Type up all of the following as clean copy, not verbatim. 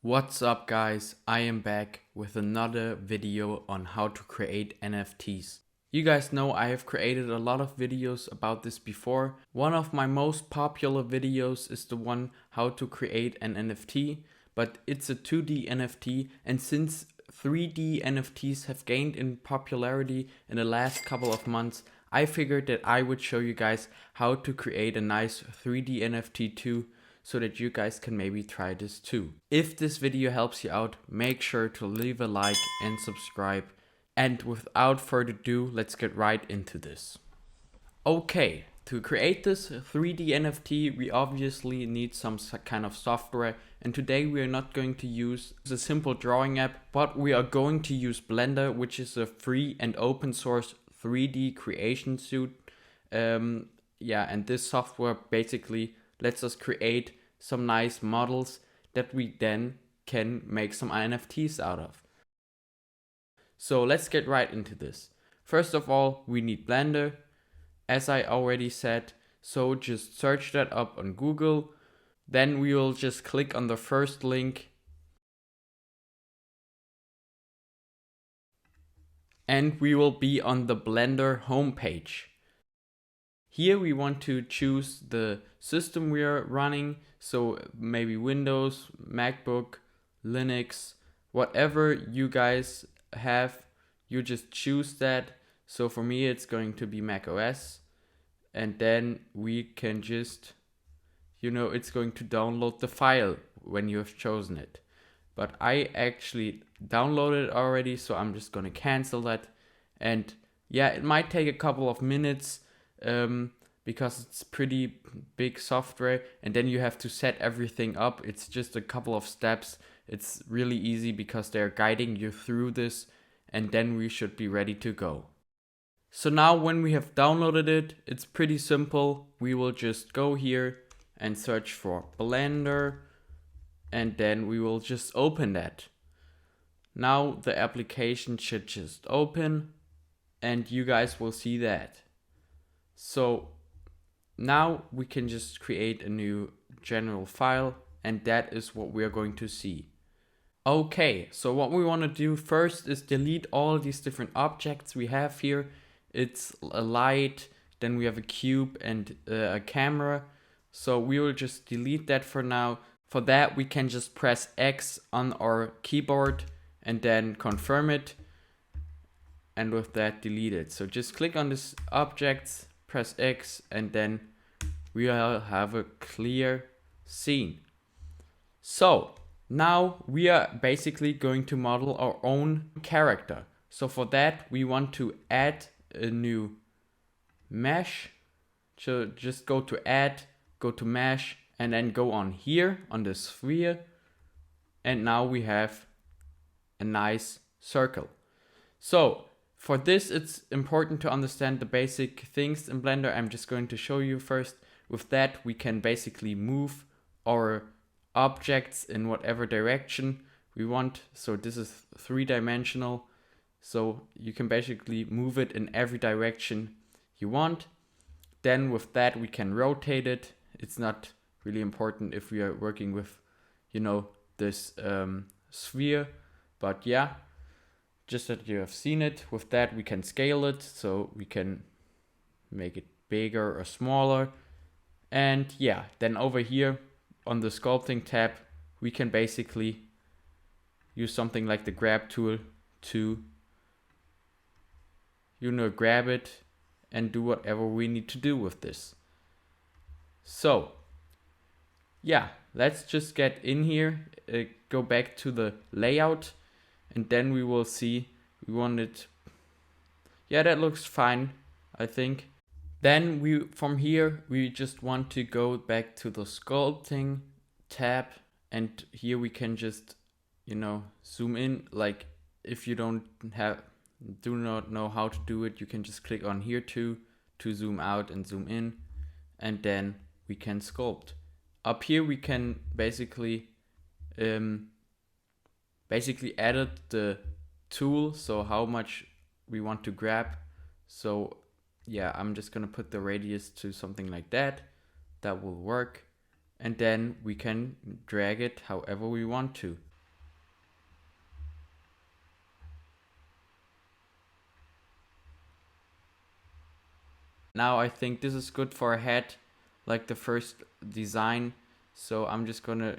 What's up guys, I am back with another video on how to create NFTs. You guys know I have created a lot of videos about this before. One of my most popular videos is the one how to create an NFT, but it's a 2D NFT, and since 3D NFTs have gained in popularity in the last couple of months, I figured that I would show you guys how to create a nice 3D NFT too, so that you guys can maybe try this too. If this video helps you out, make sure to leave a like and subscribe. And without further ado, let's get right into this. Okay, to create this 3D NFT, we obviously need some kind of software. And today we are not going to use a simple drawing app, but we are going to use Blender, which is a free and open source 3D creation suite. And this software basically lets us create some nice models that we then can make some NFTs out of. So let's get right into this. First of all, we need Blender, as I already said, so just search that up on Google. Then we will just click on the first link and we will be on the Blender homepage. Here we want to choose the system we are running, so maybe Windows, MacBook, Linux, whatever you guys have, you just choose that. So for me it's going to be Mac OS, and then we can just, it's going to download the file when you have chosen it. But I actually downloaded it already, so I'm just going to cancel that. And yeah, it might take a couple of minutes because it's pretty big software, and then you have to set everything up. It's just a couple of steps. It's really easy because they're guiding you through this, and then we should be ready to go. So now when we have downloaded it, it's pretty simple. We will just go here and search for Blender, and then we will just open that. Now the application should just open, and you guys will see that. So now we can just create a new general file, and that is what we are going to see. Okay, so what we want to do first is delete all these different objects we have here. It's a light, then we have a cube and a camera. So we will just delete that for now. For that we can just press X on our keyboard and then confirm it. And with that, delete it. So just click on this objects, press X, and then we'll have a clear scene. So now we are basically going to model our own character. So for that, we want to add a new mesh. So just go to add, go to mesh, and then go on here on the sphere. And now we have a nice circle. So for this, it's important to understand the basic things in Blender. I'm just going to show you first. With that, we can basically move our objects in whatever direction we want. So this is 3-dimensional. So you can basically move it in every direction you want. Then with that, we can rotate it. It's not really important if we are working with, this sphere. But yeah, just that you have seen it. With that, we can scale it, so we can make it bigger or smaller. And yeah, then over here on the sculpting tab, we can basically use something like the grab tool to, grab it and do whatever we need to do with this. So yeah, let's just get in here, go back to the layout. And then we will see, we want it, yeah, that looks fine, I think. Then from here, we just want to go back to the sculpting tab. And here we can just, zoom in. Like if you do not know how to do it, you can just click on here to zoom out and zoom in. And then we can sculpt. Up here, we can basically added the tool, so how much we want to grab. So yeah, I'm just gonna put the radius to something like that. That will work. And then we can drag it however we want to. Now I think this is good for a head, like the first design. So I'm just gonna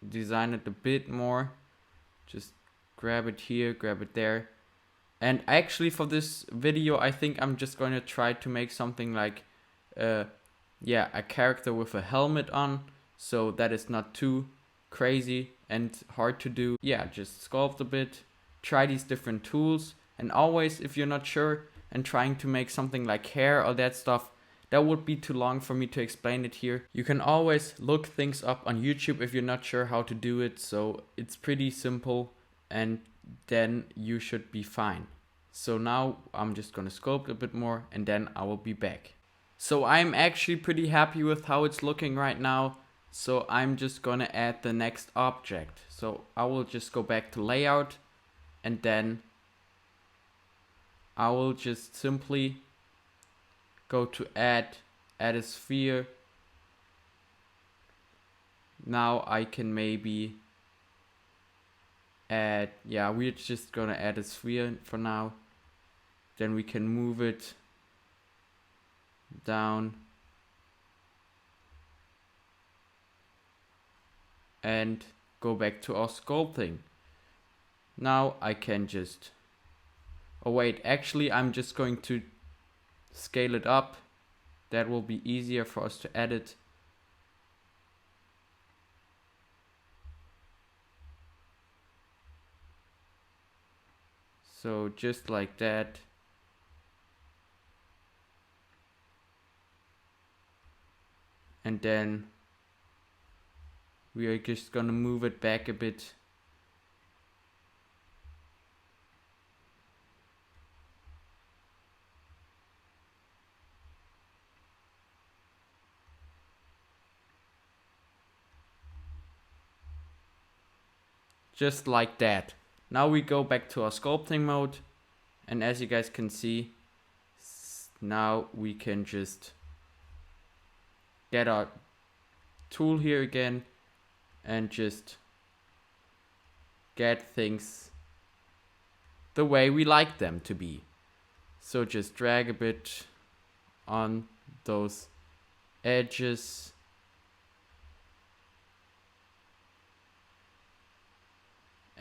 design it a bit more. Just grab it here, grab it there. And actually for this video, I think I'm just going to try to make something like, yeah, a character with a helmet on. So that is not too crazy and hard to do. Yeah, just sculpt a bit, try these different tools. And always, if you're not sure and trying to make something like hair or that stuff, that would be too long for me to explain it here. You can always look things up on YouTube if you're not sure how to do it. So it's pretty simple, and then you should be fine. So now I'm just gonna sculpt a bit more and then I will be back. So I'm actually pretty happy with how it's looking right now. So I'm just gonna add the next object. So I will just go back to layout, and then I will just simply go to add a sphere. Now I can maybe add, yeah, we're just gonna add a sphere for now. Then we can move it down and go back to our sculpting. Now I can just, oh wait, actually I'm just going to scale it up. That will be easier for us to edit. So just like that. And then we are just gonna move it back a bit. Just like that. Now we go back to our sculpting mode, and as you guys can see, now we can just get our tool here again and just get things the way we like them to be. So just drag a bit on those edges.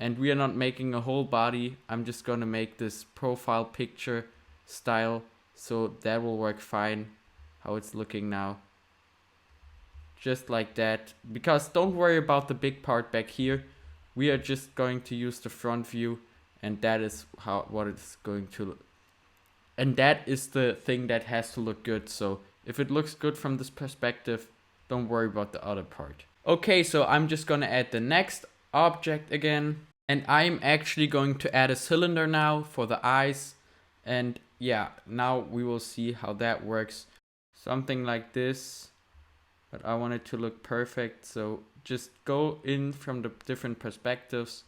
And we are not making a whole body. I'm just gonna make this profile picture style, so that will work fine how it's looking now. Just like that. Because don't worry about the big part back here. We are just going to use the front view, and that is what it's going to look. And that is the thing that has to look good. So if it looks good from this perspective, don't worry about the other part. Okay, so I'm just gonna add the next object again. And I'm actually going to add a cylinder now for the eyes. And yeah, now we will see how that works. Something like this. But I want it to look perfect. So just go in from the different perspectives,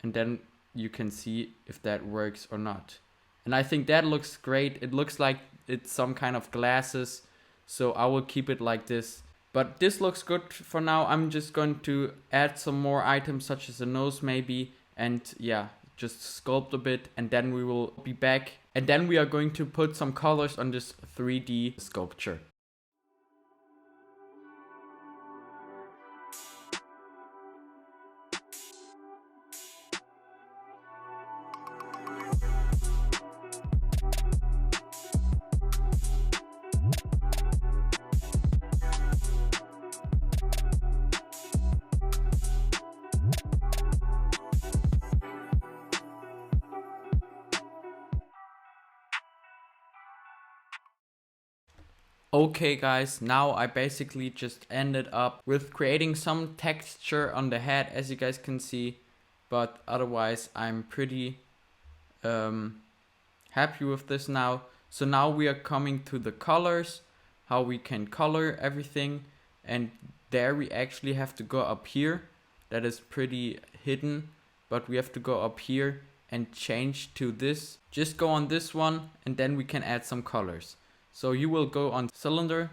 and then you can see if that works or not. And I think that looks great. It looks like it's some kind of glasses. So I will keep it like this. But this looks good for now. I'm just going to add some more items, such as a nose maybe. And yeah, just sculpt a bit, and then we will be back. And then we are going to put some colors on this 3D sculpture. Okay guys, now I basically just ended up with creating some texture on the head, as you guys can see, but otherwise I'm pretty happy with this now. So now we are coming to the colors, how we can color everything, and there we actually have to go up here. That is pretty hidden, but we have to go up here and change to this. Just go on this one, and then we can add some colors. So you will go on cylinder,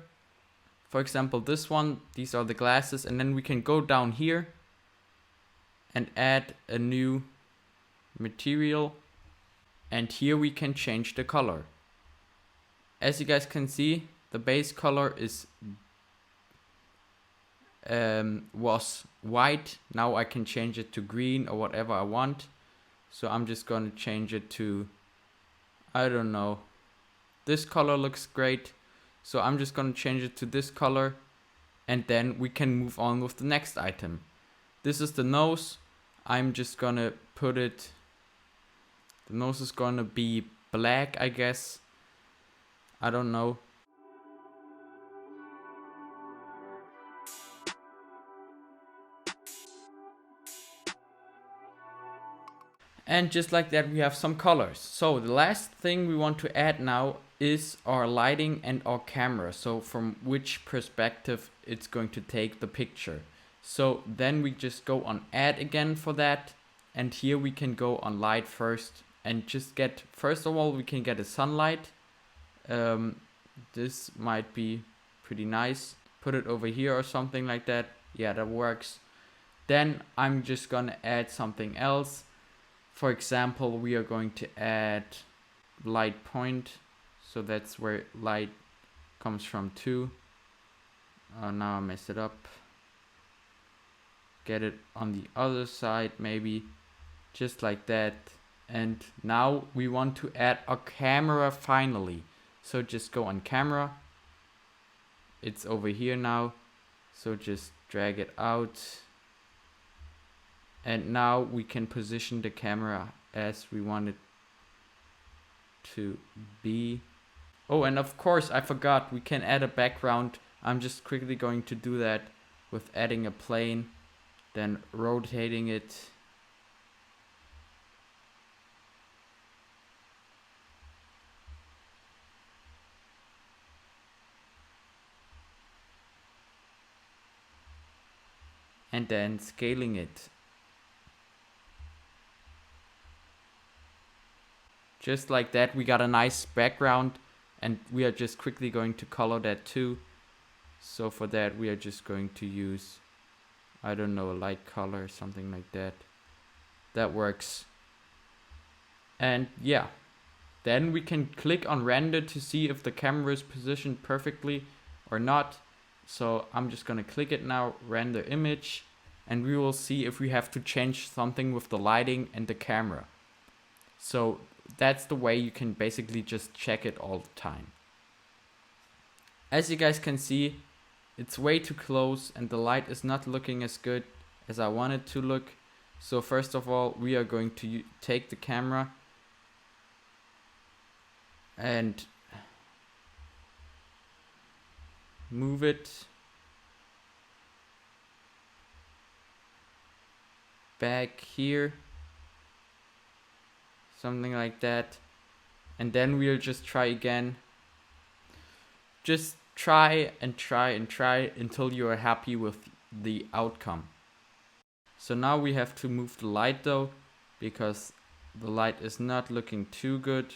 for example this one, these are the glasses, and then we can go down here and add a new material, and here we can change the color. As you guys can see, the base color is was white. Now I can change it to green or whatever I want. So I'm just going to change it to, I don't know, this color looks great. So I'm just going to change it to this color, and then we can move on with the next item. This is the nose. I'm just going to put it, the nose is going to be black, I guess. I don't know. And just like that, we have some colors. So the last thing we want to add now is our lighting and our camera. So from which perspective it's going to take the picture. So then we just go on add again for that. And here we can go on light first and just get, first of all, we can get a sunlight. This might be pretty nice. Put it over here or something like that. Yeah, that works. Then I'm just gonna add something else. For example, we are going to add light point. So that's where light comes from too. Now I messed it up. Get it on the other side, maybe just like that. And now we want to add a camera finally. So just go on camera. It's over here now. So just drag it out. And now we can position the camera as we want it to be. Oh, and of course I forgot, we can add a background. I'm just quickly going to do that with adding a plane, then rotating it. And then scaling it. Just like that, we got a nice background, and we are just quickly going to color that too. So for that, we are just going to use, I don't know, a light color or something like that. That works. And yeah, then we can click on render to see if the camera is positioned perfectly or not. So I'm just gonna click it now, render image, and we will see if we have to change something with the lighting and the camera. So that's the way you can basically just check it all the time. As you guys can see, it's way too close and the light is not looking as good as I want it to look. So first of all, we are going to take the camera and move it back here. Something like that. And then we'll just try again. Just try and try and try until you are happy with the outcome. So now we have to move the light though, because the light is not looking too good.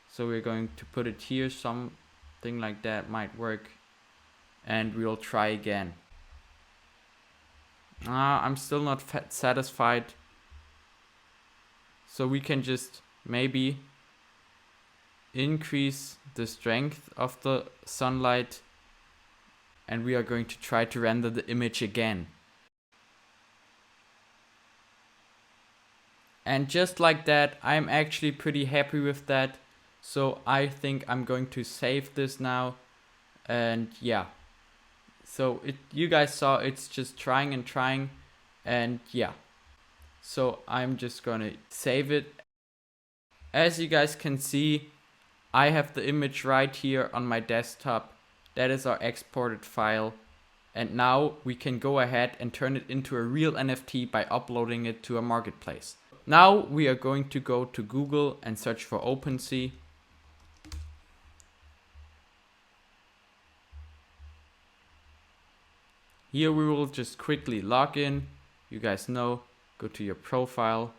So we're going to put it here, something like that might work. And we'll try again. I'm still not satisfied. So we can just maybe increase the strength of the sunlight, and we are going to try to render the image again. And just like that, I'm actually pretty happy with that. So I think I'm going to save this now. And yeah. So you guys saw it's just trying and trying, and yeah. So I'm just gonna save it. As you guys can see, I have the image right here on my desktop. That is our exported file. And now we can go ahead and turn it into a real NFT by uploading it to a marketplace. Now we are going to go to Google and search for OpenSea. Here we will just quickly log in. You guys know, go to your profile.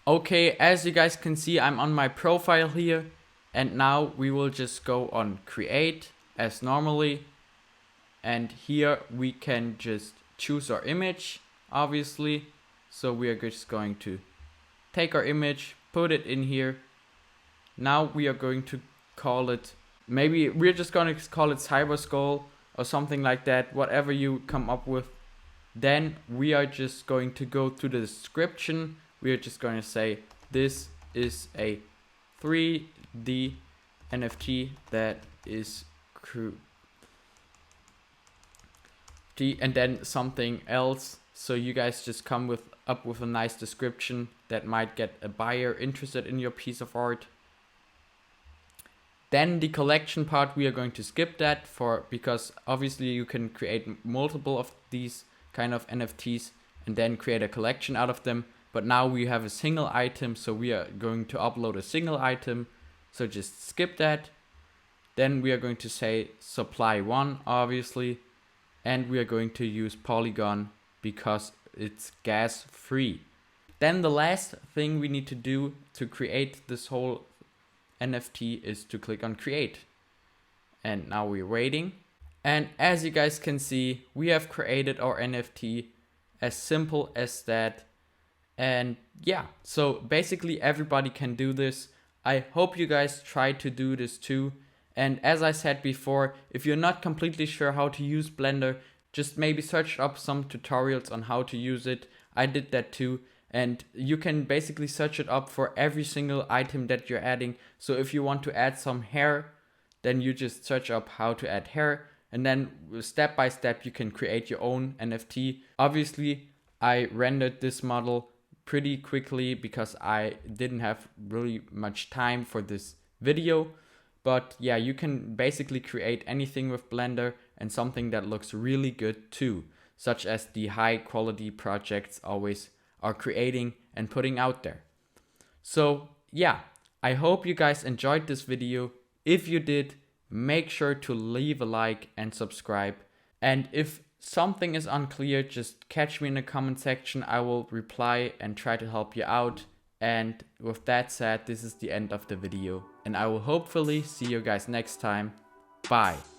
Okay, as you guys can see, I'm on my profile here. And now we will just go on create as normally. And here we can just choose our image, obviously. So we are just going to take our image, put it in here. Now we are going to call it, maybe we're just going to call it Cyber Skull or something like that, whatever you come up with. Then we are just going to go to the description. We are just going to say this is a 3D NFT that is and then something else. So you guys just come up with a nice description that might get a buyer interested in your piece of art. Then the collection part, we are going to skip that because obviously you can create multiple of these kind of NFTs and then create a collection out of them. But now we have a single item, so we are going to upload a single item. So just skip that. Then we are going to say supply 1, obviously. And we are going to use Polygon because it's gas free. Then the last thing we need to do to create this whole NFT is to click on create. And now we're waiting. And as you guys can see, we have created our NFT, as simple as that. And yeah, so basically everybody can do this. I hope you guys try to do this too. And as I said before, if you're not completely sure how to use Blender, just maybe search up some tutorials on how to use it. I did that too. And you can basically search it up for every single item that you're adding. So if you want to add some hair, then you just search up how to add hair. And then step by step, you can create your own NFT. Obviously, I rendered this model pretty quickly because I didn't have really much time for this video. But yeah, you can basically create anything with Blender and something that looks really good too, such as the high quality projects always are creating and putting out there. So yeah, I hope you guys enjoyed this video. If you did, make sure to leave a like and subscribe. And if something is unclear, just catch me in the comment section. I will reply and try to help you out. And with that said, this is the end of the video. And I will hopefully see you guys next time. Bye.